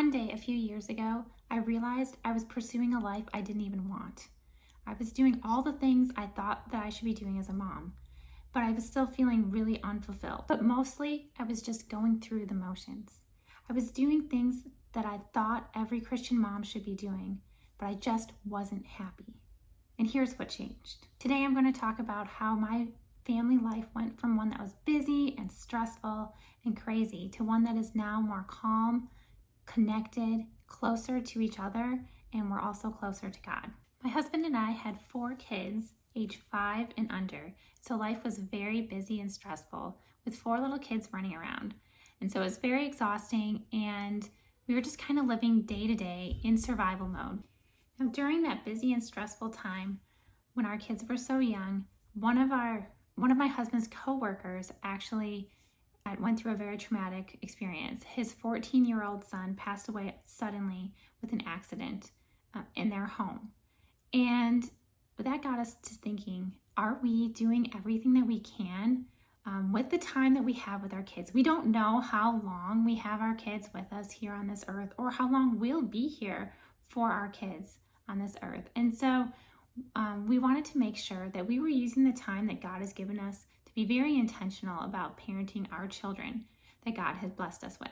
One day a few years ago, I realized I was pursuing a life I didn't even want. I was doing all the things I thought that I should be doing as a mom, but I was still feeling really unfulfilled. But mostly, I was just going through the motions. I was doing things that I thought every Christian mom should be doing, but I just wasn't happy. And here's what changed. Today, I'm going to talk about how my family life went from one that was busy and stressful and crazy to one that is now more calm, connected, closer to each other, and we're also closer to God. My husband and I had 4 kids, age 5 and under, so life was very busy and stressful with 4 little kids running around. And so it was very exhausting, and we were just kind of living day to day in survival mode. Now, during that busy and stressful time, when our kids were so young, one of my husband's coworkers actually went through a very traumatic experience. His 14-year-old son passed away suddenly with an accident in their home. And that got us to thinking, are we doing everything that we can with the time that we have with our kids? We don't know how long we have our kids with us here on this earth, or how long we'll be here for our kids on this earth. And so we wanted to make sure that we were using the time that God has given us to be very intentional about parenting our children that God has blessed us with.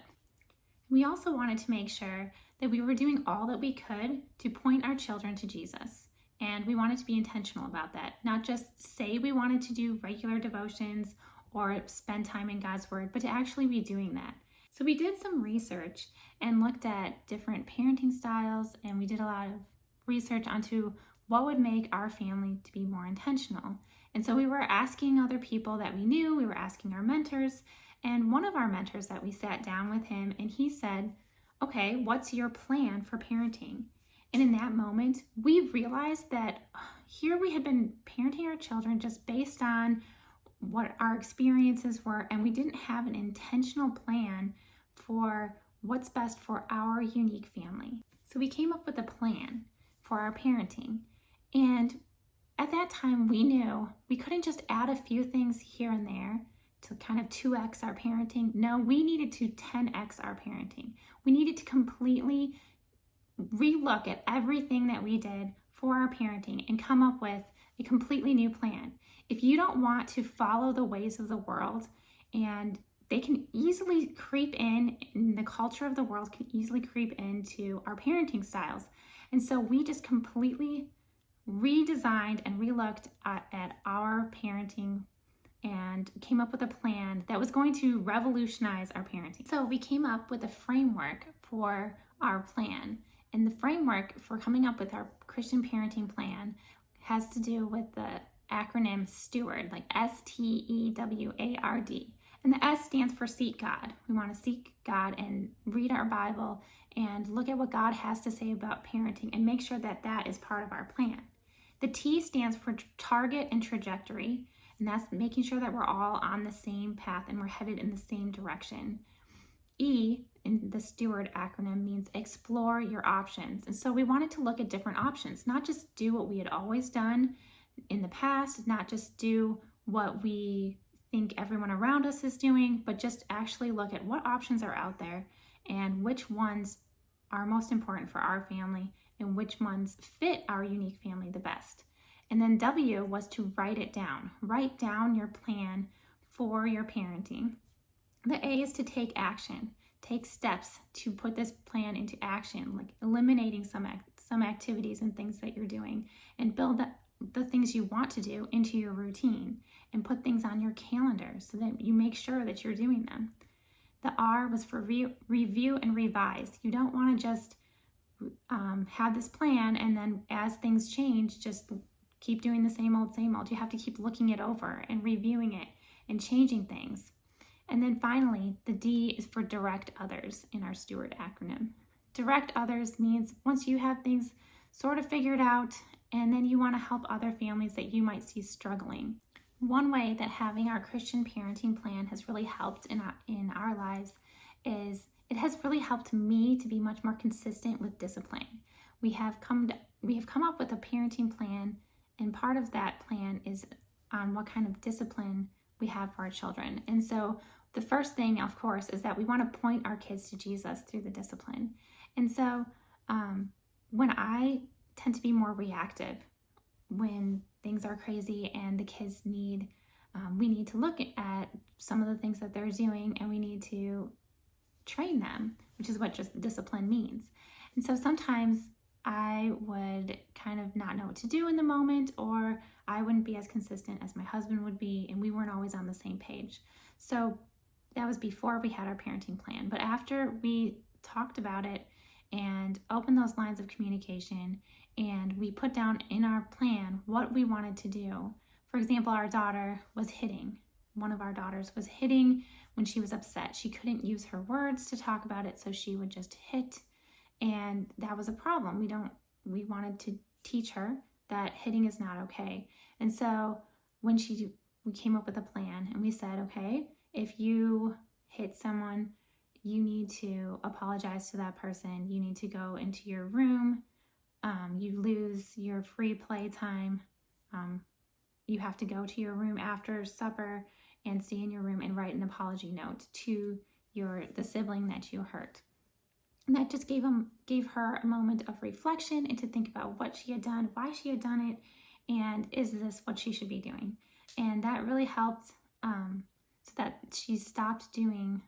We also wanted to make sure that we were doing all that we could to point our children to Jesus. And we wanted to be intentional about that, not just say we wanted to do regular devotions or spend time in God's Word, but to actually be doing that. So we did some research and looked at different parenting styles, and we did a lot of research onto what would make our family to be more intentional. And so we were asking other people that we knew, we were asking our mentors, and one of our mentors that we sat down with him, and he said, okay, what's your plan for parenting? And in that moment, we realized that here we had been parenting our children just based on what our experiences were, and we didn't have an intentional plan for what's best for our unique family. So we came up with a plan for our parenting. And at that time, we knew we couldn't just add a few things here and there to kind of 2x our parenting. No, we needed to 10x our parenting. We needed to completely relook at everything that we did for our parenting and come up with a completely new plan. If you don't want to follow the ways of the world, and they can easily creep in the culture of the world can easily creep into our parenting styles. And so we just completely redesigned and relooked at our parenting and came up with a plan that was going to revolutionize our parenting. So we came up with a framework for our plan. And the framework for coming up with our Christian parenting plan has to do with the acronym STEWARD, like STEWARD. And the S stands for seek God. We want to seek God and read our Bible and look at what God has to say about parenting and make sure that that is part of our plan. The T stands for target and trajectory, and that's making sure that we're all on the same path and we're headed in the same direction. E in the STEWARD acronym means explore your options. And so we wanted to look at different options, not just do what we had always done in the past, not just do what we think everyone around us is doing, but just actually look at what options are out there and which ones are most important for our family and which ones fit our unique family the best. And then W was to write it down. Write down your plan for your parenting. The A is to take action. Take steps to put this plan into action, like eliminating some activities and things that you're doing, and build the things you want to do into your routine, and put things on your calendar so that you make sure that you're doing them. The R was for review and revise. You don't want to just have this plan and then as things change, just keep doing the same old, same old. You have to keep looking it over and reviewing it and changing things. And then finally, the D is for direct others in our STEWARD acronym. Direct others means once you have things sort of figured out, and then you want to help other families that you might see struggling. One way that having our Christian parenting plan has really helped in our lives is it has really helped me to be much more consistent with discipline. We have come up with a parenting plan, and part of that plan is on what kind of discipline we have for our children. And so the first thing, of course, is that we want to point our kids to Jesus through the discipline. And so when I tend to be more reactive, when things are crazy and the kids need, we need to look at some of the things that they're doing and we need to train them, which is what just discipline means. And so sometimes I would kind of not know what to do in the moment, or I wouldn't be as consistent as my husband would be, and we weren't always on the same page. So that was before we had our parenting plan. But after we talked about it and opened those lines of communication, and we put down in our plan what we wanted to do. For example, our daughter was hitting. One of our daughters was hitting when she was upset. She couldn't use her words to talk about it, so she would just hit. And that was a problem. We wanted to teach her that hitting is not okay. And so when we came up with a plan and we said, okay, if you hit someone, you need to apologize to that person. You need to go into your room. You lose your free play time. You have to go to your room after supper and stay in your room and write an apology note to the sibling that you hurt. And that just gave her a moment of reflection and to think about what she had done, why she had done it, and is this what she should be doing? And that really helped so that she stopped doing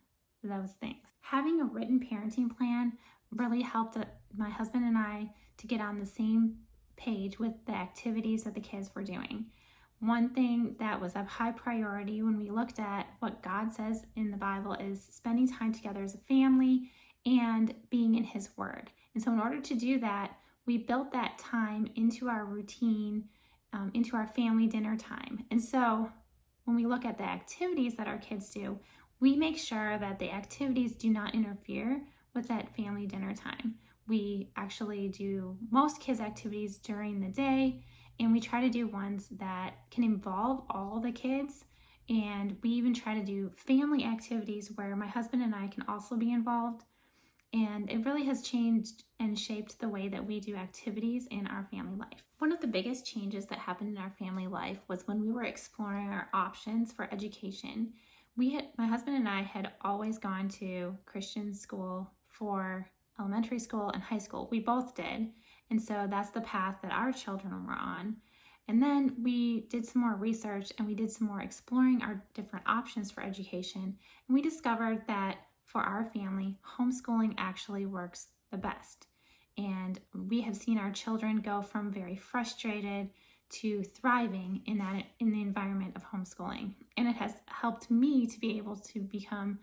those things. Having a written parenting plan really helped my husband and I to get on the same page with the activities that the kids were doing. One thing that was of high priority when we looked at what God says in the Bible is spending time together as a family and being in His Word. And so in order to do that, we built that time into our routine, into our family dinner time. And so when we look at the activities that our kids do, we make sure that the activities do not interfere with that family dinner time. We actually do most kids' activities during the day, and we try to do ones that can involve all the kids. And we even try to do family activities where my husband and I can also be involved. And it really has changed and shaped the way that we do activities in our family life. One of the biggest changes that happened in our family life was when we were exploring our options for education. My husband and I had always gone to Christian school for elementary school and high school. We both did. And so that's the path that our children were on. And then we did some more research and we did some more exploring our different options for education. And we discovered that for our family, homeschooling actually works the best. And we have seen our children go from very frustrated to thriving in the environment of homeschooling. And it has helped me to be able to become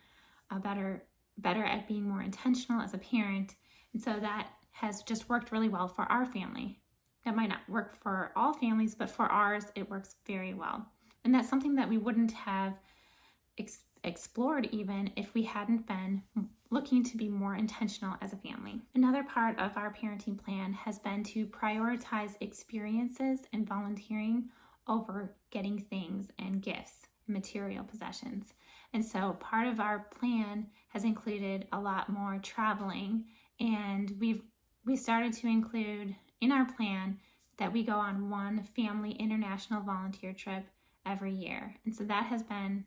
better at being more intentional as a parent. And so that has just worked really well for our family. That might not work for all families, but for ours, it works very well. And that's something that we wouldn't have explored even if we hadn't been looking to be more intentional as a family. Another part of our parenting plan has been to prioritize experiences and volunteering over getting things and gifts, material possessions. And so part of our plan has included a lot more traveling, and we started to include in our plan that we go on one family international volunteer trip every year. And so that has been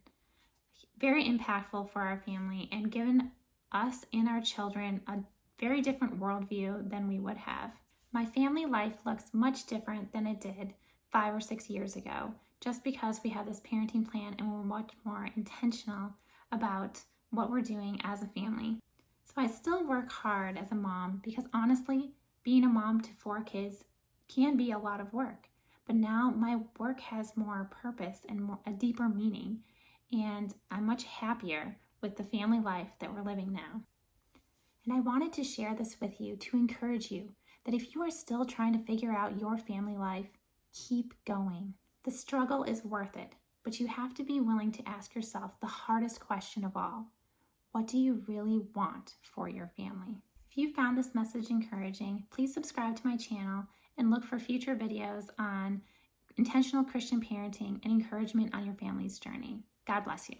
very impactful for our family and given us and our children a very different worldview than we would have. My family life looks much different than it did 5 or 6 years ago, just because we have this parenting plan and we're much more intentional about what we're doing as a family. So I still work hard as a mom because honestly, being a mom to 4 kids can be a lot of work. But now my work has more purpose and a deeper meaning. And I'm much happier with the family life that we're living now. And I wanted to share this with you to encourage you that if you are still trying to figure out your family life, keep going. The struggle is worth it, but you have to be willing to ask yourself the hardest question of all. What do you really want for your family? If you found this message encouraging, please subscribe to my channel and look for future videos on intentional Christian parenting and encouragement on your family's journey. God bless you.